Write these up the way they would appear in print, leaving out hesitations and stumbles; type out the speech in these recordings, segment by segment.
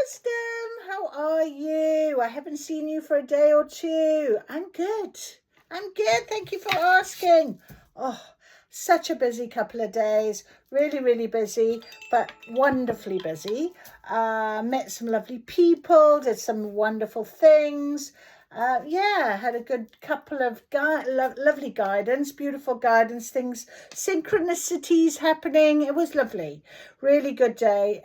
Wisdom, how are you? I haven't seen you for a day or two. I'm good. I'm good. Thank you for asking. Oh, such a busy couple of days. Really, really busy, but wonderfully busy. Met some lovely people, did some wonderful things. Had a good couple of lovely guidance, beautiful guidance things, synchronicities happening. It was lovely. Really good day.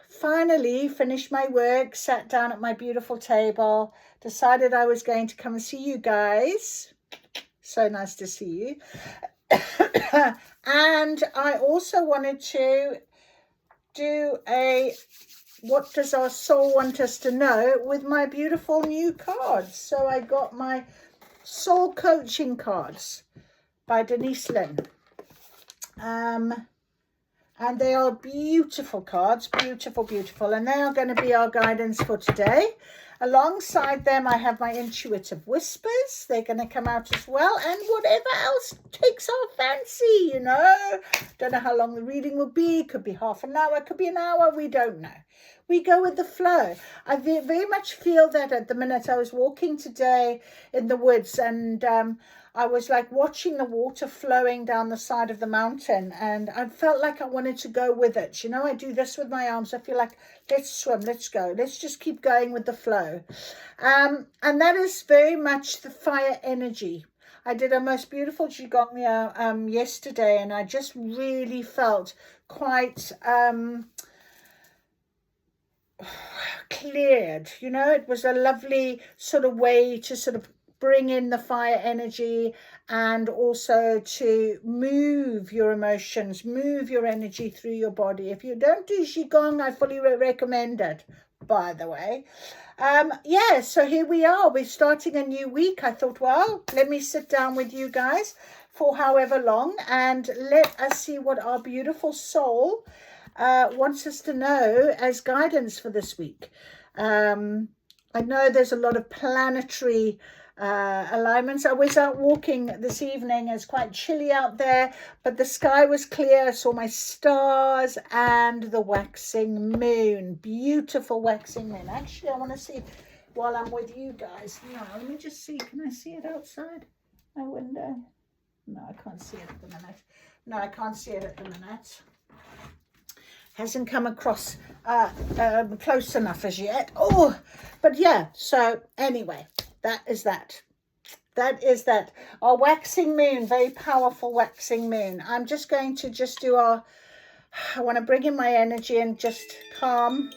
Finally finished my work, sat down at my beautiful table, decided I was going to come and see you guys. So nice to see you. And I also wanted to do a what does our soul want us to know with my beautiful new cards. So I got my soul coaching cards by Denise Linn. And they are beautiful cards, beautiful, beautiful. And they are going to be our guidance for today. Alongside them, I have my intuitive whispers. They're going to come out as well. And whatever else takes our fancy, you know. Don't know how long the reading will be. Could be half an hour, could be an hour. We don't know. We go with the flow. I very much feel that at the minute. I was walking today in the woods and I was like watching the water flowing down the side of the mountain, and I felt like I wanted to go with it. You know, I do this with my arms. I feel like, let's swim, let's go. Let's just keep going with the flow. And that is very much the fire energy. I did a most beautiful Qigong yesterday, and I just really felt quite cleared. You know, it was a lovely sort of way to sort of bring in the fire energy and also to move your emotions, move your energy through your body. If you don't do Qigong, I fully recommend it, by the way. So here we are. We're starting a new week. I thought, well, let me sit down with you guys for however long and let us see what our beautiful soul wants us to know as guidance for this week. I know there's a lot of planetary alignments. I was out walking this evening. It's quite chilly out there, but the sky was clear. I saw my stars and the waxing moon. Beautiful waxing moon. Actually, I want to see while I'm with you guys. No, let me just see. Can I see it outside my window? No, I can't see it at the minute. No, I can't see it at the minute. Hasn't come across close enough as yet. Oh, but yeah. So anyway, that is that. That is that. Our waxing moon, very powerful waxing moon. I'm just going to do I want to bring in my energy and just calm.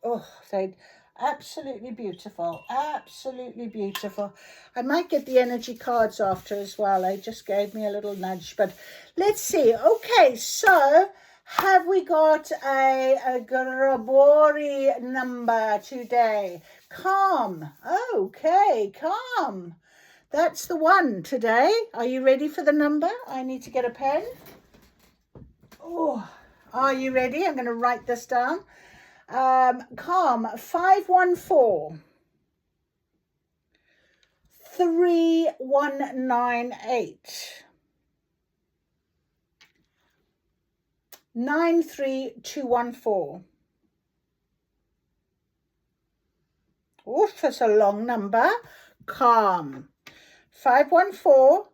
Oh, they absolutely beautiful, absolutely beautiful. I might get the energy cards after as well. They just gave me a little nudge, but let's see. Okay, so have we got a Grabori number today? Calm. Okay, calm. That's the one today. Are you ready for the number? I need to get a pen. Oh, are you ready? I'm going to write this down. Calm, 514 3198 93214. Oof, that's a long number. Calm, 514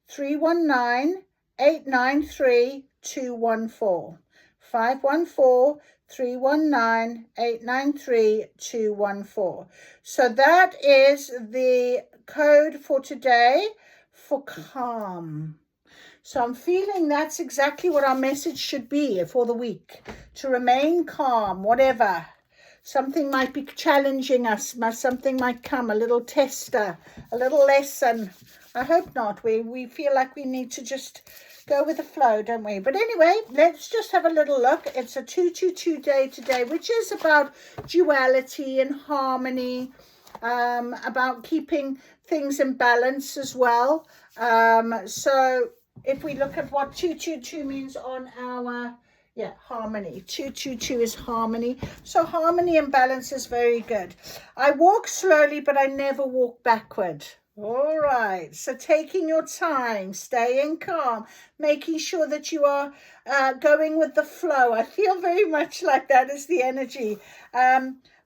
319 893 214. 514 319 893 214. So that is the code for today for calm. So I'm feeling that's exactly what our message should be for the week, to remain calm, whatever. Something might be challenging us, something might come, a little tester, a little lesson. I hope not. We feel like we need to just go with the flow, don't we? But anyway, let's just have a little look. It's a 222 day today, which is about duality and harmony, about keeping things in balance as well. So if we look at what 222 means on our Yeah, harmony. 222 is harmony. So harmony and balance is very good. I walk slowly, but I never walk backward. All right. So taking your time, staying calm, making sure that you are going with the flow. I feel very much like that is the energy.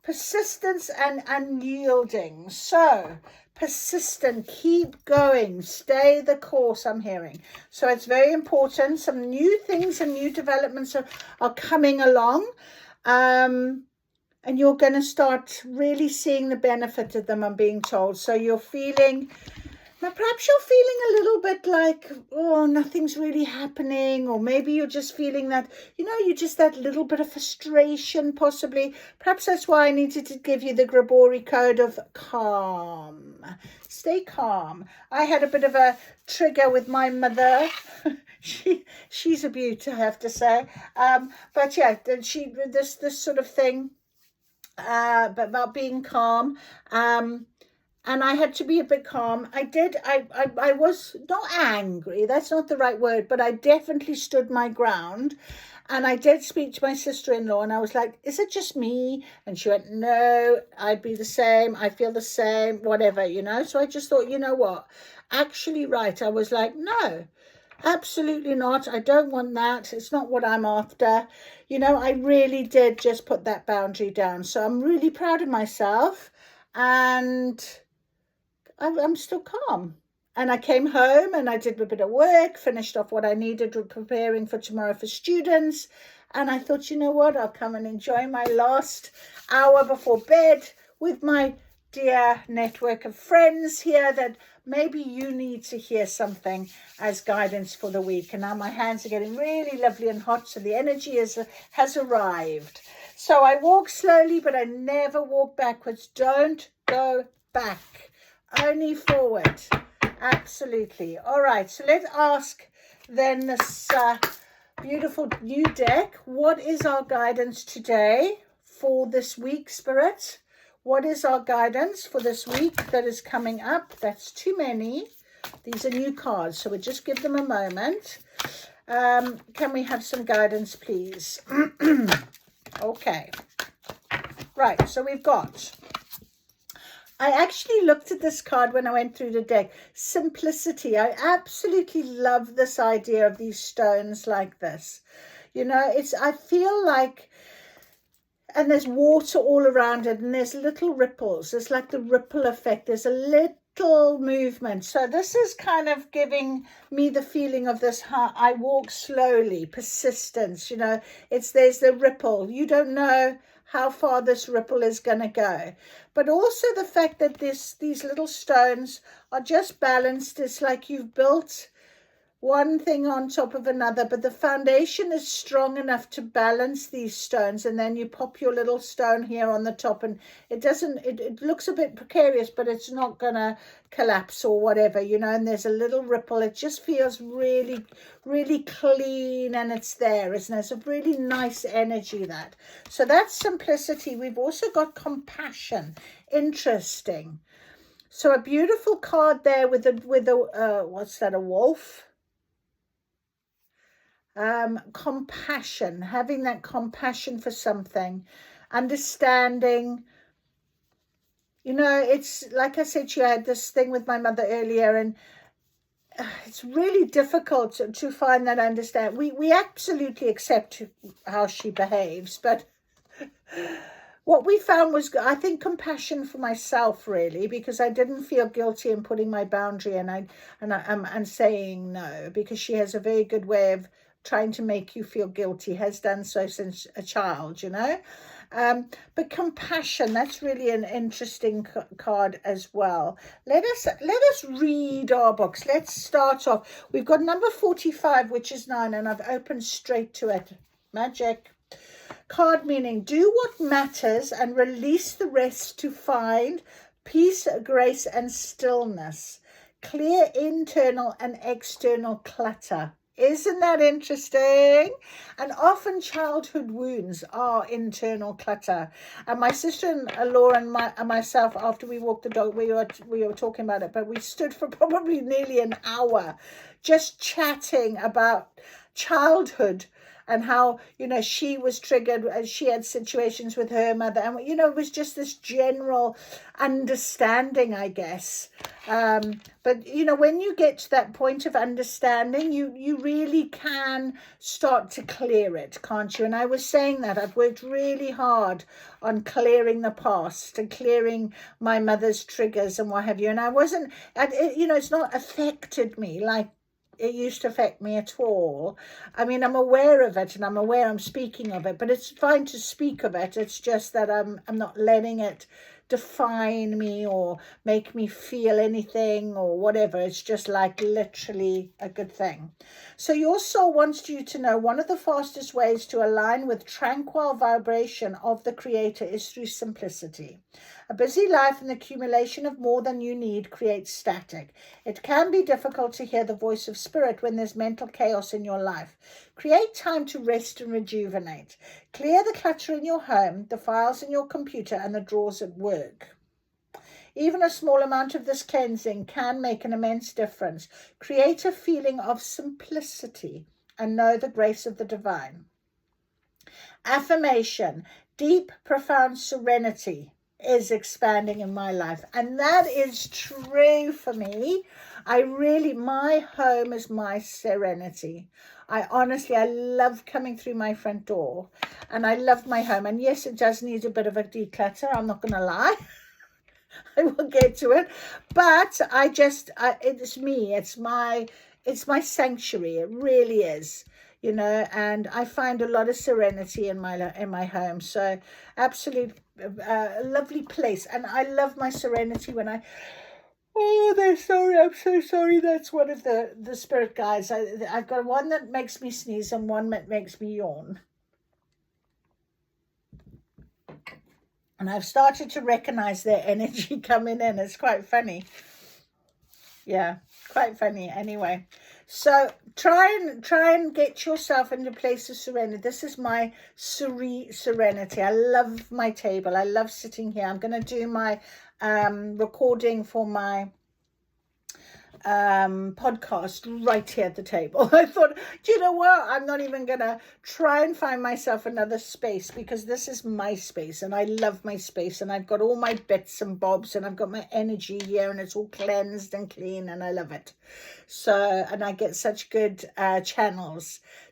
Persistence and unyielding. So persistent, keep going, stay the course, I'm hearing. So it's very important. Some new things and new developments are coming along. And you're going to start really seeing the benefit of them, I'm being told. So you're feeling, now perhaps you're feeling a little bit like, oh, nothing's really happening. Or maybe you're just feeling that, you just that little bit of frustration, possibly. Perhaps that's why I needed to give you the Gribori code of calm. Stay calm. I had a bit of a trigger with my mother. She's a beaut, I have to say. But yeah, this sort of thing about being calm. And I had to be a bit calm. I was not angry. That's not the right word, but I definitely stood my ground. And I did speak to my sister-in-law and I was like, is it just me? And she went, no, I'd be the same. I feel the same, whatever, So I just thought, you know what? Actually, right. I was like, no, absolutely not. I don't want that. It's not what I'm after. I really did just put that boundary down. So I'm really proud of myself. And I'm still calm. And I came home and I did a bit of work, finished off what I needed with preparing for tomorrow for students. And I thought, you know what, I'll come and enjoy my last hour before bed with my dear network of friends here that maybe you need to hear something as guidance for the week. And now my hands are getting really lovely and hot, so the energy has arrived. So I walk slowly, but I never walk backwards. Don't go back. Only forward. Absolutely. All right. So let's ask then this beautiful new deck. What is our guidance today for this week, Spirit? What is our guidance for this week that is coming up? That's too many. These are new cards, so we'll just give them a moment. Can we have some guidance, please? Okay. Right. So we've got... I actually looked at this card when I went through the deck. Simplicity. I absolutely love this idea of these stones like this. I feel like, and there's water all around it and there's little ripples. There's like the ripple effect. There's a little movement. So this is kind of giving me the feeling of this, I walk slowly, persistence, there's the ripple. You don't know how far this ripple is going to go. But also the fact that these little stones are just balanced. It's like you've built one thing on top of another, but the foundation is strong enough to balance these stones, and then you pop your little stone here on the top, and it looks a bit precarious, but it's not gonna collapse or whatever, and there's a little ripple. It just feels really, really clean, and it's there, isn't it? It's a really nice energy, that. So that's simplicity. We've also got compassion. Interesting. So a beautiful card there with a what's that, a wolf? Compassion, having that compassion for something, understanding. It's like I said, you had this thing with my mother earlier, and it's really difficult to find that understand. We absolutely accept how she behaves, but what we found was, I think, compassion for myself, really, because I didn't feel guilty in putting my boundary and saying no, because she has a very good way of trying to make you feel guilty, has done so since a child, but compassion, that's really an interesting card as well. Let us read our books. Let's start off. We've got number 45, which is 9, and I've opened straight to it. Magic. Card meaning, do what matters and release the rest to find peace, grace, and stillness. Clear internal and external clutter. Isn't that interesting? And often childhood wounds are internal clutter. And my sister-in-law and myself, after we walked the dog, we were talking about it, but we stood for probably nearly an hour just chatting about childhood and how, you know, she was triggered as she had situations with her mother, and, you know, it was just this general understanding, I guess. But, you know, when you get to that point of understanding, you really can start to clear it, can't you? And I was saying that I've worked really hard on clearing the past and clearing my mother's triggers and what have you. And I wasn't, you know, it's not affected me like it used to affect me at all. I mean, I'm aware of it, and I'm aware I'm speaking of it, but it's fine to speak of it. It's just that I'm not letting it define me or make me feel anything or whatever. It's just like literally a good thing. So your soul wants you to know one of the fastest ways to align with tranquil vibration of the Creator is through simplicity. A busy life and the accumulation of more than you need creates static. It can be difficult to hear the voice of spirit when there's mental chaos in your life. Create time to rest and rejuvenate. Clear the clutter in your home, the files in your computer, and the drawers at work. Even a small amount of this cleansing can make an immense difference. Create a feeling of simplicity and know the grace of the divine. Affirmation: deep, profound serenity is expanding in my life, and that is true for me. My home is my serenity. I love coming through my front door, and I love my home. And yes, it does need a bit of a declutter, I'm not gonna lie. I will get to it, but it's me, it's my sanctuary. It really is, you know, and I find a lot of serenity in my home. So absolute lovely place, and I love my serenity when they're sorry, I'm so sorry. That's one of the spirit guides. I've got one that makes me sneeze and one that makes me yawn. And I've started to recognize their energy coming in. It's quite funny. Yeah, quite funny. Anyway, so try and get yourself into a place of serenity. This is my serenity. I love my table. I love sitting here. I'm going to do my recording for my podcast right here at the table. I thought, do you know what? I'm not even gonna try and find myself another space, because this is my space and I love my space, and I've got all my bits and bobs, and I've got my energy here, and it's all cleansed and clean, and I love it. So, and I get such good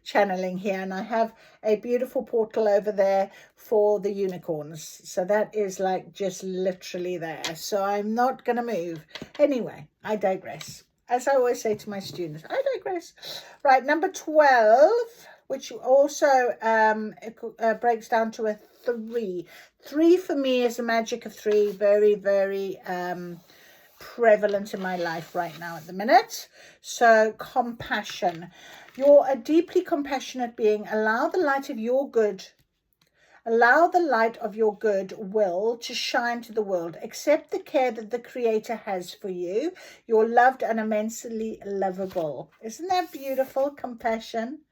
channeling here, and I have a beautiful portal over there for the unicorns. So that is like just literally there. So I'm not going to move. Anyway, I digress. As I always say to my students, I digress. Right, number 12, which also breaks down to a 3. 3 for me is the magic of 3. Very, very prevalent in my life right now at the minute. So compassion. You're a deeply compassionate being. Allow the light of your good will to shine to the world. Accept the care that the Creator has for you. You're loved and immensely lovable. Isn't that beautiful? Compassion.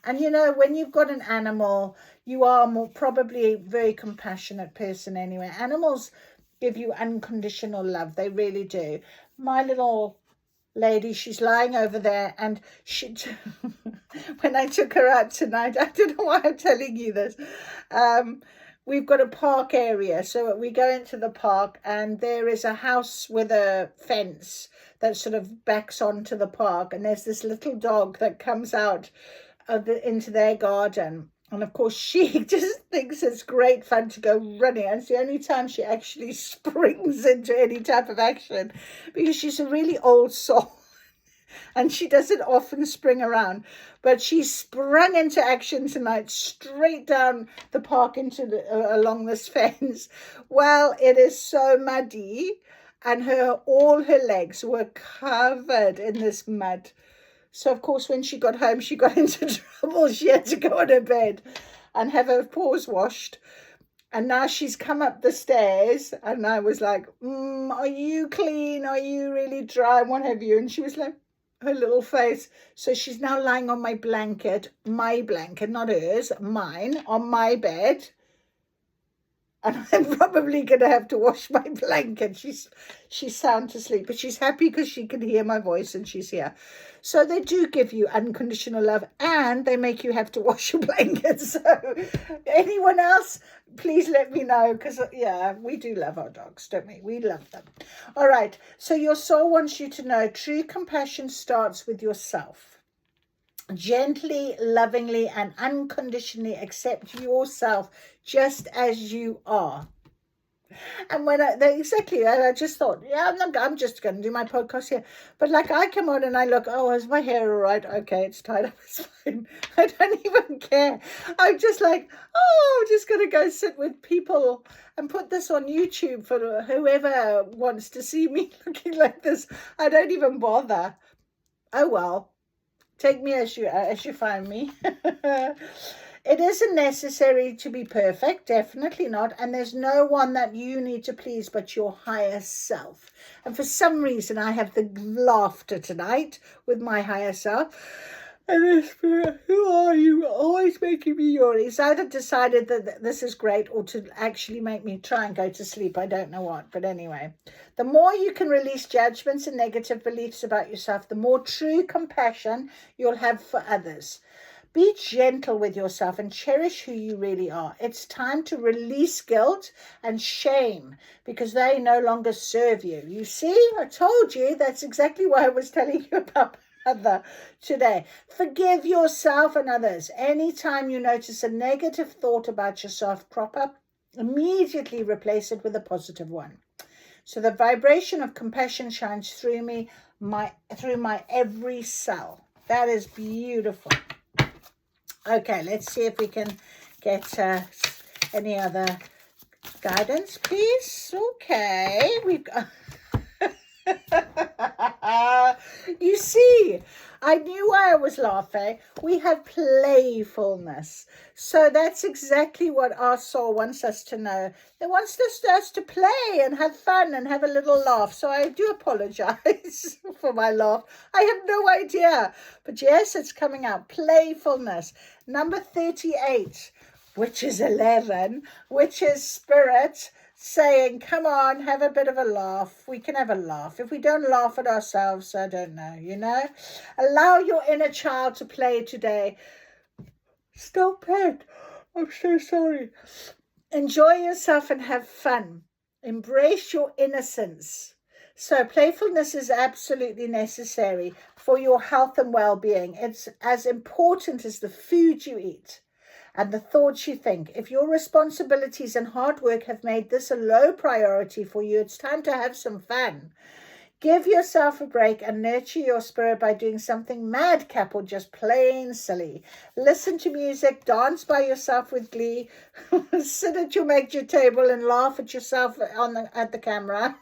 And you know, when you've got an animal, you are probably a very compassionate person anyway. Animals give you unconditional love. They really do. My little lady, she's lying over there, and she when I took her out tonight, I don't know why I'm telling you this, we've got a park area, so we go into the park, and there is a house with a fence that sort of backs onto the park, and there's this little dog that comes out into their garden. And of course, she just thinks it's great fun to go running. And it's the only time she actually springs into any type of action, because she's a really old soul and she doesn't often spring around. But she sprung into action tonight, straight down the park along this fence. Well, it is so muddy, and all her legs were covered in this mud. So, of course, when she got home, she got into trouble. She had to go on her bed and have her paws washed. And now she's come up the stairs, and I was like, are you clean? Are you really dry? What have you? And she was like, her little face. So she's now lying on my blanket, not hers, mine, on my bed. and I'm probably going to have to wash my blanket. She's sound asleep, but she's happy because she can hear my voice and she's here. So they do give you unconditional love, and they make you have to wash your blanket. So anyone else, please let me know, because yeah, we do love our dogs, don't we? We love them. All right. So your soul wants you to know true compassion starts with yourself. Gently, lovingly, and unconditionally accept yourself just as you are. And when I just thought, yeah, I'm just going to do my podcast here. But like, I come on and I look, oh, is my hair all right? Okay, it's tied up, it's fine. I don't even care. I'm just like, oh, I'm just going to go sit with people and put this on YouTube for whoever wants to see me looking like this. I don't even bother. Oh, well. Take me as you find me. It isn't necessary to be perfect, definitely not. And there's no one that you need to please but your higher self. And for some reason, I have the laughter tonight with my higher self. And the spirit, who are you? Always making me yawn. He's either decided that this is great or to actually make me try and go to sleep. I don't know what. But anyway, the more you can release judgments and negative beliefs about yourself, the more true compassion you'll have for others. Be gentle with yourself and cherish who you really are. It's time to release guilt and shame because they no longer serve you. You see, I told you. That's exactly why I was telling you about other today. Forgive yourself and others. Anytime you notice a negative thought about yourself crop up, immediately replace it with a positive one. So the vibration of compassion shines through my every cell. That is beautiful. Okay, let's see if we can get any other guidance, please. Okay, we've got... You see, I knew why I was laughing. We have playfulness. So that's exactly what our soul wants us to know. It wants us to play and have fun and have a little laugh. So I do apologize for my laugh. I have no idea. But yes, it's coming out. Playfulness. Number 38, which is 11, which is spirit. Saying, come on, have a bit of a laugh. We can have a laugh. If we don't laugh at ourselves, I don't know, you know. Allow your inner child to play today. Stop it. I'm so sorry. Enjoy yourself and have fun. Embrace your innocence. So playfulness is absolutely necessary for your health and well-being. It's as important as the food you eat and the thoughts you think. If your responsibilities and hard work have made this a low priority for you, it's time to have some fun. Give yourself a break and nurture your spirit by doing something madcap or just plain silly. Listen to music, dance by yourself with glee, sit at your makeshift table and laugh at yourself at the camera,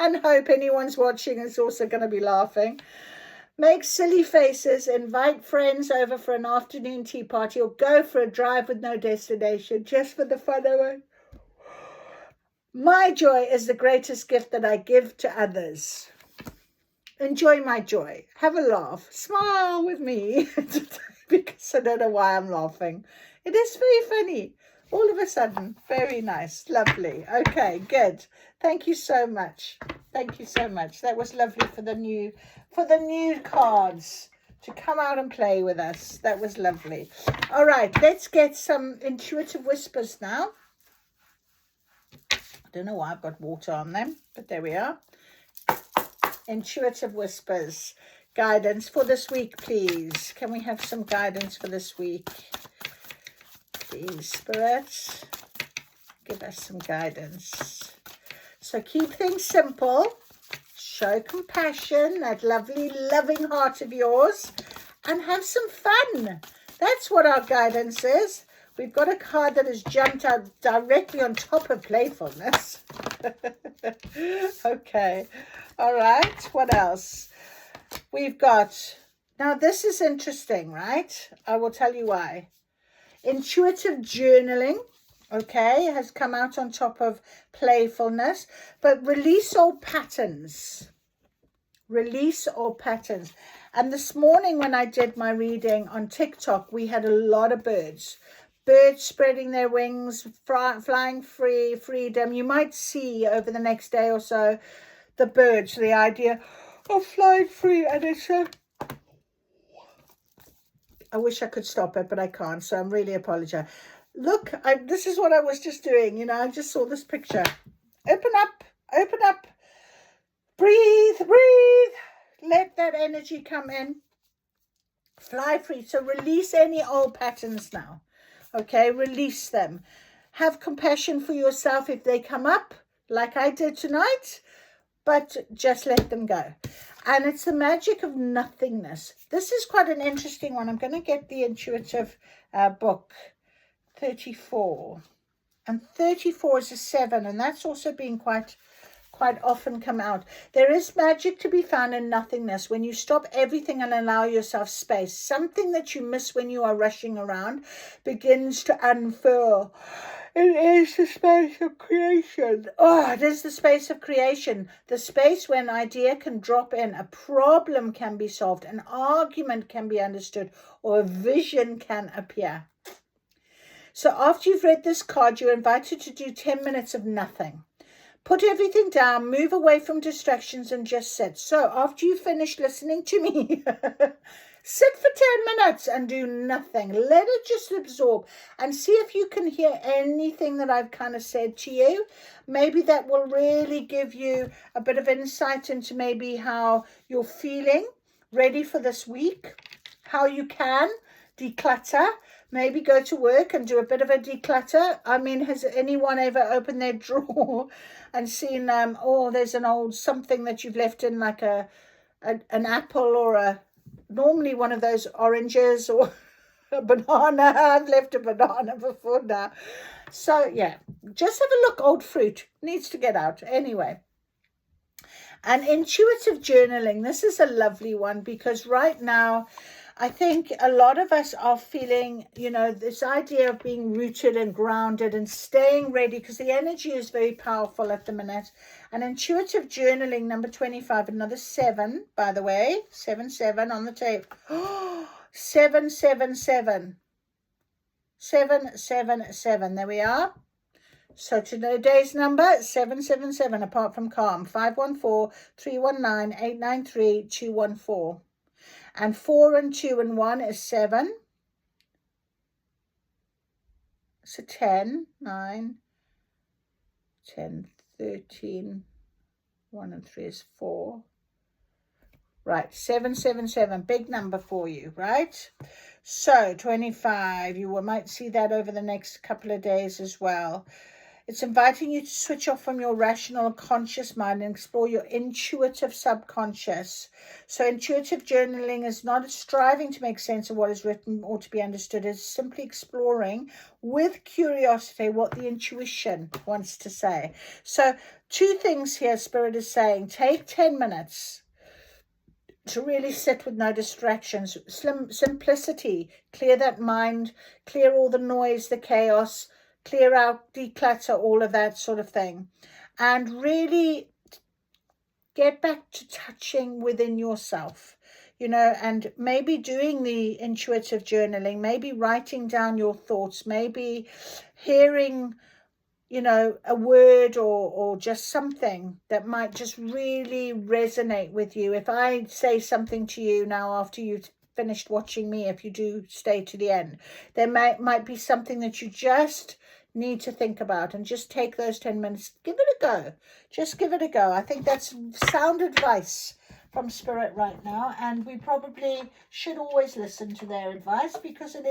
and hope anyone's watching is also going to be laughing. Make silly faces, invite friends over for an afternoon tea party, or go for a drive with no destination, just for the fun of it. My joy is the greatest gift that I give to others. Enjoy my joy. Have a laugh. Smile with me. Because I don't know why I'm laughing. It is very funny. All of a sudden. Very nice. Lovely. Okay, good. Thank you so much. Thank you so much. That was lovely for the new cards to come out and play with us. That was lovely. All right, let's get some intuitive whispers now. I don't know why I've got water on them, but there we are. Intuitive whispers. Guidance for this week, please. Can we have some guidance for this week? Please, Spirit, give us some guidance. So keep things simple. Show compassion, that lovely, loving heart of yours, and have some fun. That's what our guidance is. We've got a card that has jumped out directly on top of playfulness. Okay. All right. What else? We've got, now this is interesting, right? I will tell you why. Intuitive journaling. Okay, has come out on top of playfulness, but release all patterns. Release all patterns. And this morning when I did my reading on TikTok, we had a lot of birds. birds spreading their wings, flying free, freedom. You might see over the next day or so the birds, the idea of flying free. And it's I wish I could stop it, but I can't, so I'm really apologize. Look, this is what I was just doing. You know, I just saw this picture. Open up, breathe, let that energy come in, fly free. So release any old patterns now. Okay, release them. Have compassion for yourself if they come up, like I did tonight, but just let them go. And it's the magic of nothingness. This is quite an interesting one. I'm going to get the intuitive book, 34. And 34 is a 7, and that's also been quite often come out. There is magic to be found in nothingness when you stop everything and allow yourself space. Something that you miss when you are rushing around begins to unfurl. It is the space of creation. Oh, it is the space of creation. The space where an idea can drop in, a problem can be solved, an argument can be understood, or a vision can appear. So after you've read this card, you're invited to do 10 minutes of nothing. Put everything down, move away from distractions and just sit. So after you finish listening to me, sit for 10 minutes and do nothing. Let it just absorb and see if you can hear anything that I've kind of said to you. Maybe that will really give you a bit of insight into maybe how you're feeling, ready for this week, how you can declutter. Maybe go to work and do a bit of a declutter. I mean, has anyone ever opened their drawer and seen, oh, there's an old something that you've left in, like an apple or normally one of those oranges or a banana. I've left a banana before now. So, yeah, just have a look. Old fruit needs to get out. Anyway. And intuitive journaling. This is a lovely one because right now, I think a lot of us are feeling, you know, this idea of being rooted and grounded and staying ready because the energy is very powerful at the minute. And intuitive journaling, number 25, another 7, by the way, 7 on the tape. 777. 777. There we are. So today's number, 777, apart from calm, 514-319-893-214. And 4 and 2 and 1 is 7. So 10, 9, 10, 13. 1 and 3 is 4. Right, 777, big number for you, right? So 25, you might see that over the next couple of days as well. It's inviting you to switch off from your rational conscious mind and explore your intuitive subconscious. So intuitive journaling is not striving to make sense of what is written or to be understood. It's simply exploring with curiosity what the intuition wants to say. So 2 things here Spirit is saying. Take 10 minutes to really sit with no distractions. Simplicity. Clear that mind. Clear all the noise, the chaos. Clear out, declutter, all of that sort of thing. And really get back to touching within yourself, you know, and maybe doing the intuitive journaling, maybe writing down your thoughts, maybe hearing, you know, a word or just something that might just really resonate with you. If I say something to you now after you've finished watching me, if you do stay to the end, there might be something that you just need to think about, and just take those 10 minutes. Give it a go. Just give it a go. I think that's sound advice from Spirit right now, and we probably should always listen to their advice because it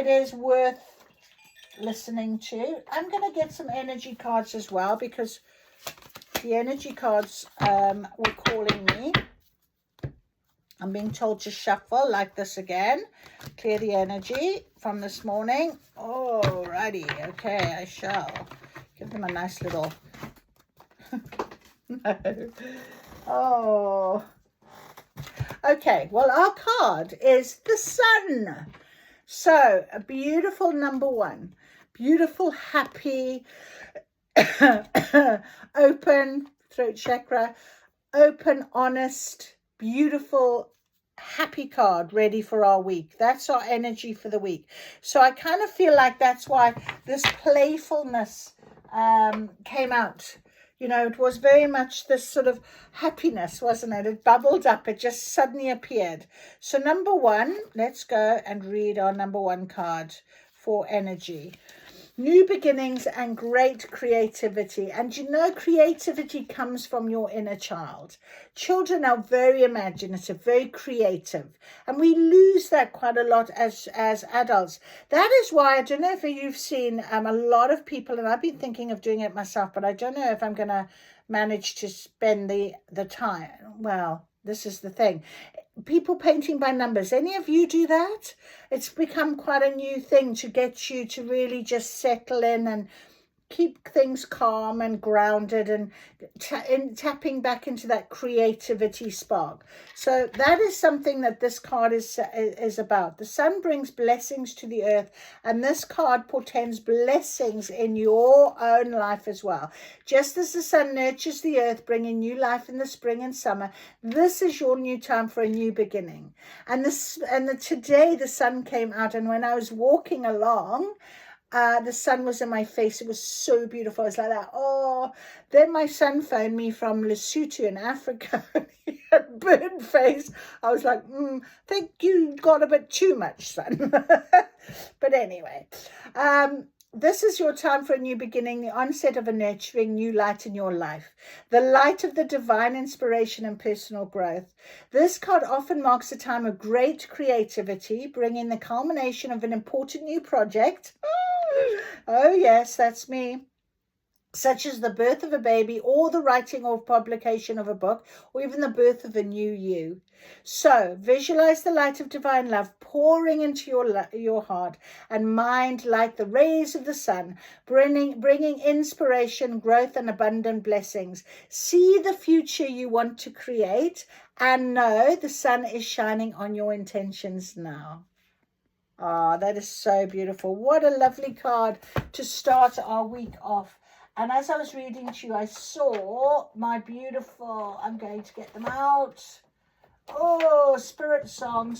is worth listening to. I'm going to get some energy cards as well because the energy cards were calling me. I'm being told to shuffle like this again. Clear the energy from this morning. Alrighty. Okay, I shall. Give them a nice little... No. Oh. Okay, well, our card is the Sun. So, a beautiful number 1. Beautiful, happy, open, throat chakra, open, honest, beautiful happy card ready for our week. That's our energy for the week. So I kind of feel like that's why this playfulness came out. You know, it was very much this sort of happiness, wasn't it? It bubbled up. It just suddenly appeared. So number one, let's go and read our number one card for energy. New beginnings and great creativity. And you know, creativity comes from your inner child. Children are very imaginative, very creative. And we lose that quite a lot as adults. That is why, I don't know if you've seen a lot of people, and I've been thinking of doing it myself, but I don't know if I'm going to manage to spend the time. Well, this is the thing. People painting by numbers. Any of you do that? It's become quite a new thing to get you to really just settle in and keep things calm and grounded and tapping back into that creativity spark. So that is something that this card is about. The sun brings blessings to the earth, and this card portends blessings in your own life as well. Just as the sun nurtures the earth, bringing new life in the spring and summer, this is your new time for a new beginning. And today the sun came out, and when I was walking along, the sun was in my face. It was so beautiful. I was like that. Oh, then my son phoned me from Lesotho in Africa. He had burnt face. I was like, think you got a bit too much, son. But anyway, this is your time for a new beginning, the onset of a nurturing new light in your life, the light of the divine inspiration and personal growth. This card often marks a time of great creativity, bringing the culmination of an important new project. Oh, yes, that's me. Such as the birth of a baby, or the writing or publication of a book, or even the birth of a new you. So visualize the light of divine love pouring into your heart and mind like the rays of the sun, bringing inspiration, growth, and abundant blessings. See the future you want to create, and know the sun is shining on your intentions now. Ah, that is so beautiful. What a lovely card to start our week off. And as I was reading to you, I saw my beautiful, I'm going to get them out. Oh, Spirit Song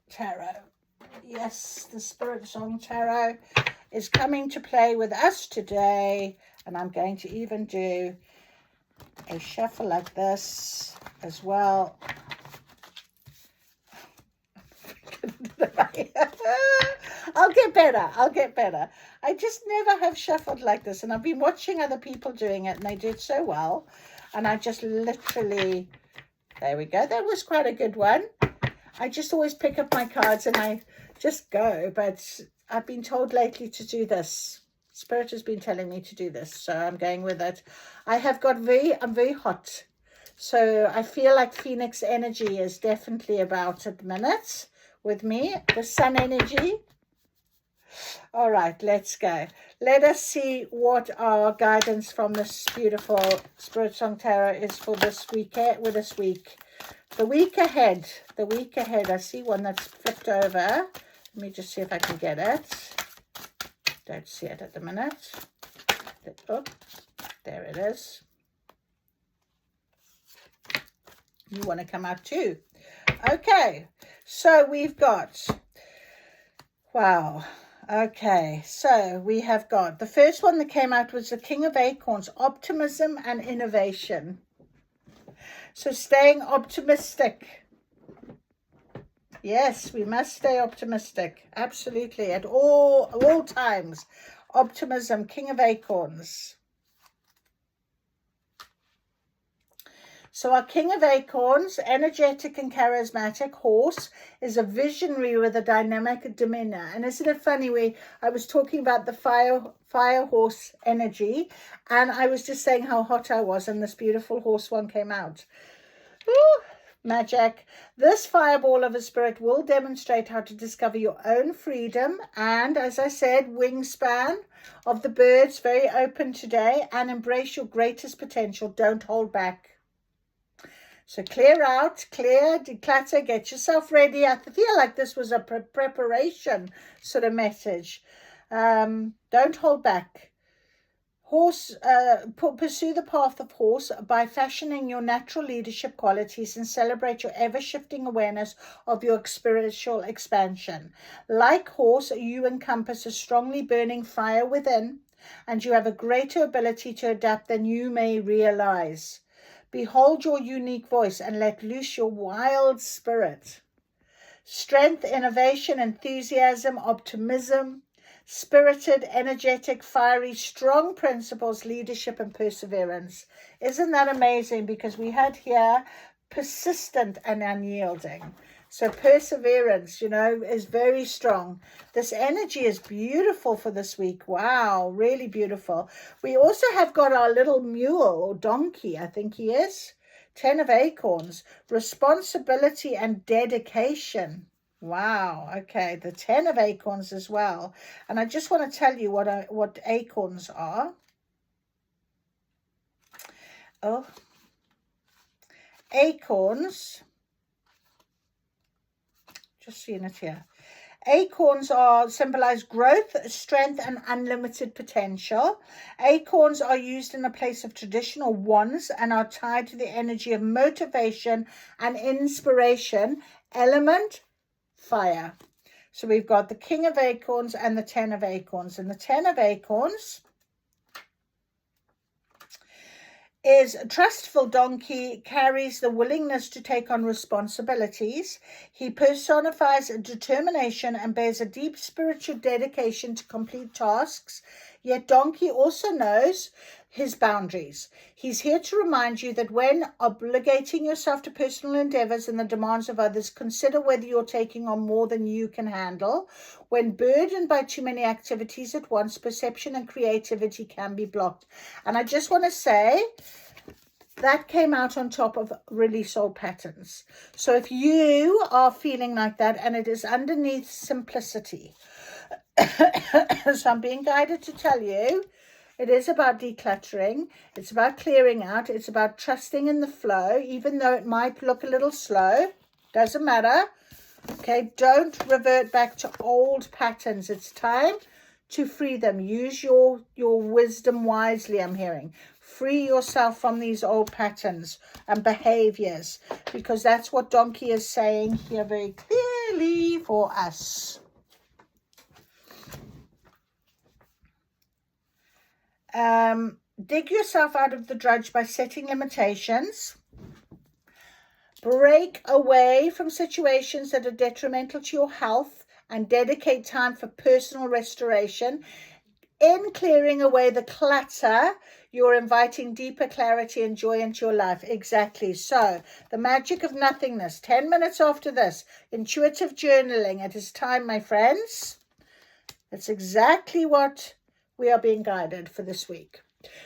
Tarot. Yes, the Spirit Song Tarot is coming to play with us today. And I'm going to even do a shuffle like this as well. I'll get better. I just never have shuffled like this, and I've been watching other people doing it, and they did so well, and I just literally, there we go, that was quite a good one. I just always pick up my cards and I just go, but I've been told lately to do this. Spirit has been telling me to do this, so I'm going with it. I'm very hot, so I feel like Phoenix energy is definitely about at the minute with me, the sun energy. All right, let's go. Let us see what our guidance from this beautiful Spirit Song Tarot is for this week. The week ahead. I see one that's flipped over. Let me just see if I can get it. Don't see it at the minute. Oh, there it is. You want to come out too. Okay, so we've got, wow. Okay, so we have got, the first one that came out was the King of Acorns, optimism and innovation. So staying optimistic. Yes, we must stay optimistic. Absolutely, at all times. Optimism, King of Acorns. So our King of Acorns, energetic and charismatic horse, is a visionary with a dynamic demeanor. And isn't it funny, I was talking about the fire horse energy, and I was just saying how hot I was, and this beautiful horse one came out. Ooh, magic. This fireball of a spirit will demonstrate how to discover your own freedom, and as I said, wingspan of the birds, very open today, and embrace your greatest potential. Don't hold back. So clear out, declutter, get yourself ready. I feel like this was a preparation sort of message. Don't hold back. Pursue the path of horse by fashioning your natural leadership qualities and celebrate your ever-shifting awareness of your spiritual expansion. Like horse, you encompass a strongly burning fire within, and you have a greater ability to adapt than you may realize. Behold your unique voice and let loose your wild spirit. Strength, innovation, enthusiasm, optimism, spirited, energetic, fiery, strong principles, leadership, and perseverance. Isn't that amazing? Because we had here persistent and unyielding. So perseverance, you know, is very strong. This energy is beautiful for this week. Wow, really beautiful. We also have got our little mule or donkey, I think he is. 10 of acorns, responsibility and dedication. Wow, okay, the 10 of acorns as well. And I just want to tell you what acorns are. Oh, acorns, just seeing it here. Acorns symbolize growth, strength, and unlimited potential. Acorns are used in the place of traditional wands and are tied to the energy of motivation and inspiration. Element, fire. So we've got the King of Acorns and the 10 of Acorns. And the 10 of Acorns is a trustful donkey, carries the willingness to take on responsibilities. He personifies determination and bears a deep spiritual dedication to complete tasks. Yet donkey also knows his boundaries. He's here to remind you that when obligating yourself to personal endeavors and the demands of others, consider whether you're taking on more than you can handle. When burdened by too many activities at once, perception and creativity can be blocked. And I just want to say, that came out on top of release old patterns. So if you are feeling like that, and it is underneath simplicity, so I'm being guided to tell you, it is about decluttering. It's about clearing out. It's about trusting in the flow, even though it might look a little slow. Doesn't matter. Okay, don't revert back to old patterns. It's time to free them. Use your wisdom wisely, I'm hearing. Free yourself from these old patterns and behaviors, because that's what Donkey is saying here very clearly for us. Dig yourself out of the drudge by setting limitations. Break away from situations that are detrimental to your health and dedicate time for personal restoration. In clearing away the clutter, you're inviting deeper clarity and joy into your life. Exactly. So the magic of nothingness. 10 minutes after this, intuitive journaling. It is time, my friends. That's exactly what we are being guided for this week.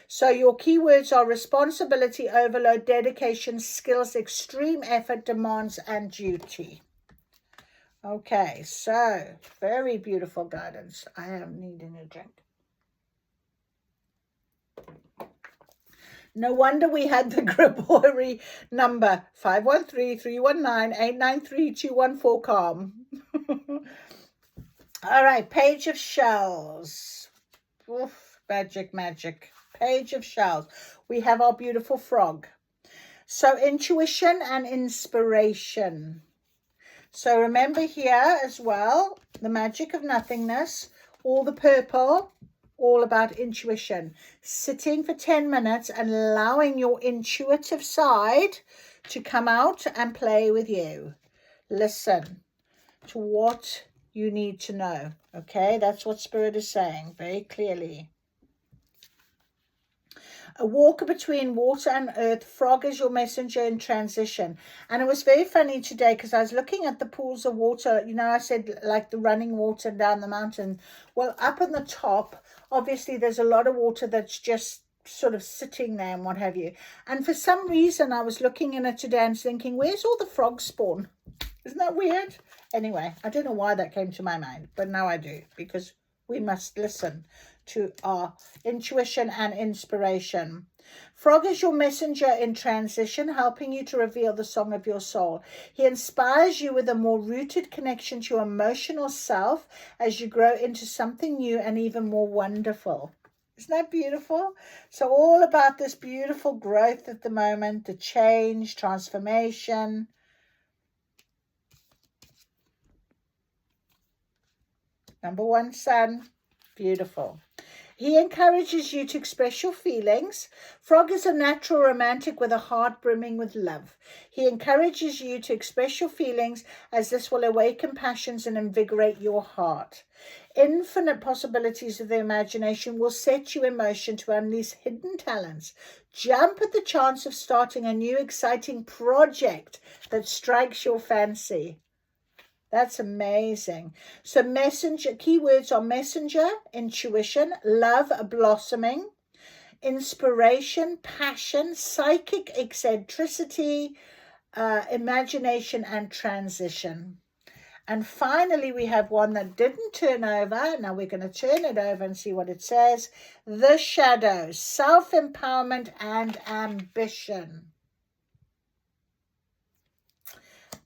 So your keywords are responsibility, overload, dedication, skills, extreme effort, demands, and duty. Okay, so very beautiful guidance. I am needing a drink. No wonder we had the Gribori number 513-319-893-214 calm. All right, Page of Shells. Oof, magic. Page of Shells. We have our beautiful frog. So intuition and inspiration. So remember here as well, the magic of nothingness, all the purple, all about intuition. Sitting for 10 minutes and allowing your intuitive side to come out and play with you. Listen to what you need to know. Okay, that's what Spirit is saying very clearly. A walker between water and earth, frog is your messenger in transition. And it was very funny today because I was looking at the pools of water. You know, I said like the running water down the mountain. Well, up on the top, obviously there's a lot of water that's just sort of sitting there and what have you. And for some reason I was looking in it today and thinking, where's all the frog spawn? Isn't that weird? Anyway, I don't know why that came to my mind, but now I do, because we must listen to our intuition and inspiration. Frog is your messenger in transition, helping you to reveal the song of your soul. He inspires you with a more rooted connection to your emotional self as you grow into something new and even more wonderful. Isn't that beautiful? So all about this beautiful growth at the moment, the change, transformation. Number 1, Sun. Beautiful. He encourages you to express your feelings. Frog is a natural romantic with a heart brimming with love. He encourages you to express your feelings, as this will awaken passions and invigorate your heart. Infinite possibilities of the imagination will set you in motion to unleash hidden talents. Jump at the chance of starting a new exciting project that strikes your fancy. That's amazing. So messenger, keywords are messenger, intuition, love, blossoming, inspiration, passion, psychic eccentricity, imagination, and transition. And finally, we have one that didn't turn over. Now we're going to turn it over and see what it says. The shadow, self-empowerment and ambition.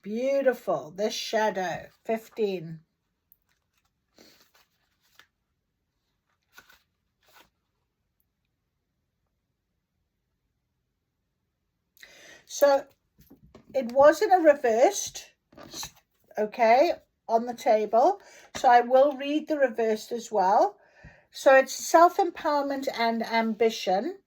Beautiful. The shadow, 15. So it wasn't a reversed, okay, on the table. So I will read the reversed as well. So it's self-empowerment and ambition.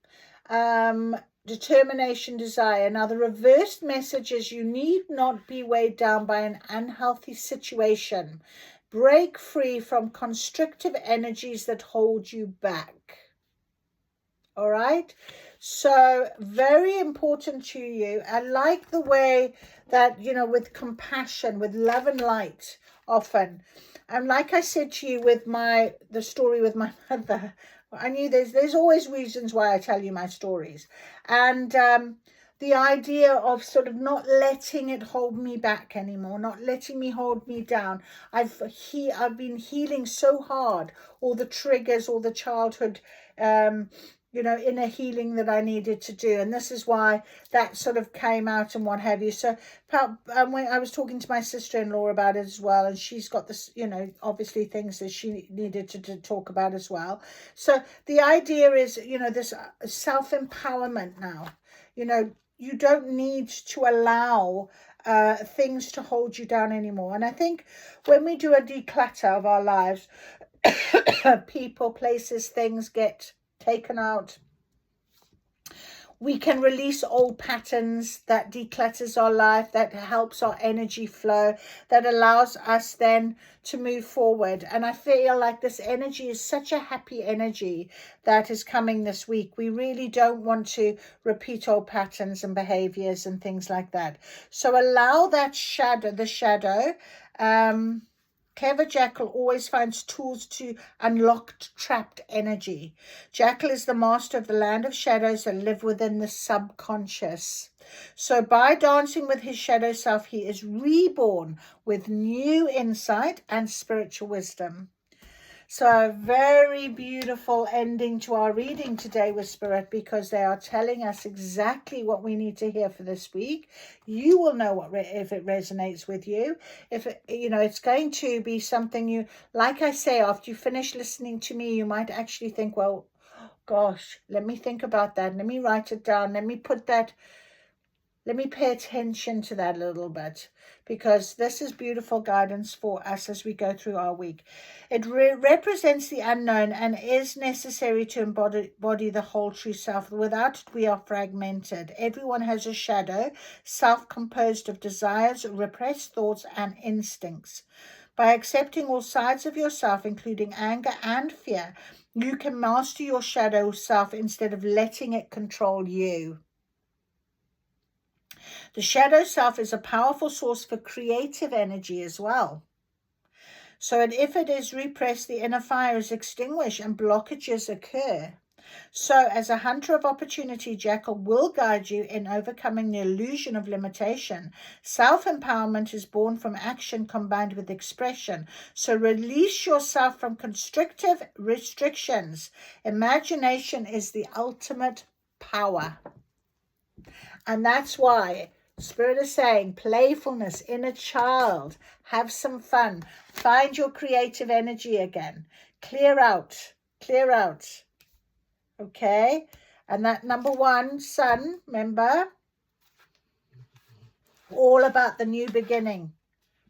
Determination, desire. Now the reversed message is you need not be weighed down by an unhealthy situation. Break free from constrictive energies that hold you back. All right, so very important to you. I like the way that, you know, with compassion, with love and light often. And like I said to you with the story with my mother, I knew there's always reasons why I tell you my stories. And the idea of sort of not letting it hold me back anymore, not letting me hold me down. I've been healing so hard, all the triggers, all the childhood you know, inner healing that I needed to do. And this is why that sort of came out and what have you. So when I was talking to my sister-in-law about it as well, and she's got this, you know, obviously things that she needed to talk about as well. So the idea is, you know, this self-empowerment now. You know, you don't need to allow things to hold you down anymore. And I think when we do a declutter of our lives, people, places, things get taken out. We can release old patterns that declutters our life, that helps our energy flow, that allows us then to move forward. And I feel like this energy is such a happy energy that is coming this week. We really don't want to repeat old patterns and behaviors and things like that. So allow that shadow, the shadow. Clever Jackal always finds tools to unlock trapped energy. Jackal is the master of the land of shadows that live within the subconscious. So by dancing with his shadow self, he is reborn with new insight and spiritual wisdom. So a very beautiful ending to our reading today with Spirit, because they are telling us exactly what we need to hear for this week. You will know if it resonates with you. If it, you know, it's going to be something you, like I say, after you finish listening to me, you might actually think, well, gosh, let me think about that. Let me write it down. Let me put that. Let me pay attention to that a little bit, because this is beautiful guidance for us as we go through our week. It represents the unknown and is necessary to embody the whole true self. Without it, we are fragmented. Everyone has a shadow, self composed of desires, repressed thoughts, and instincts. By accepting all sides of yourself, including anger and fear, you can master your shadow self instead of letting it control you. The shadow self is a powerful source for creative energy as well. So if it is repressed, the inner fire is extinguished and blockages occur. So as a hunter of opportunity, Jackal will guide you in overcoming the illusion of limitation. Self-empowerment is born from action combined with expression. So release yourself from constrictive restrictions. Imagination is the ultimate power. And that's why Spirit is saying playfulness, inner child, have some fun, find your creative energy again, clear out, clear out. Okay, and that number 1, sun, remember, all about the new beginning,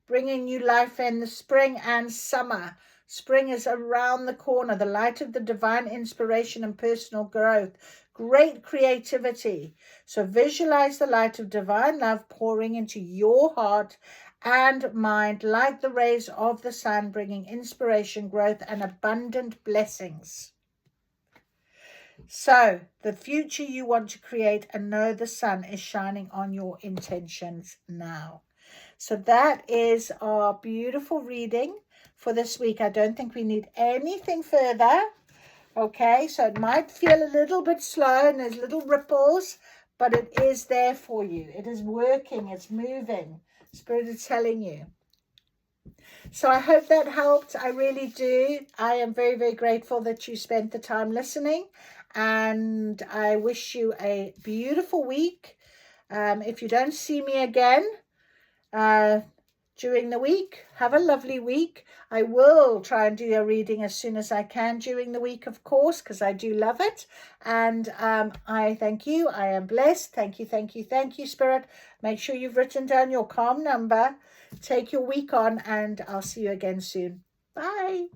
bringing new life in the spring and summer. Spring is around the corner, the light of the divine inspiration and personal growth, great creativity. So visualize the light of divine love pouring into your heart and mind like the rays of the sun, bringing inspiration, growth, and abundant blessings. So the future you want to create, and know the sun is shining on your intentions now. So that is our beautiful reading for this week. I don't think we need anything further. Okay, so it might feel a little bit slow and there's little ripples, but it is there for you. It is working, it's moving. Spirit is telling you. So I hope that helped. I really do. I am very, very grateful that you spent the time listening, and I wish you a beautiful week. If you don't see me again during the week, have a lovely week. I will try and do a reading as soon as I can during the week, of course, because I do love it. And I thank you. I am blessed. Thank you, thank you, thank you, Spirit. Make sure you've written down your calm number. Take your week on, and I'll see you again soon. Bye.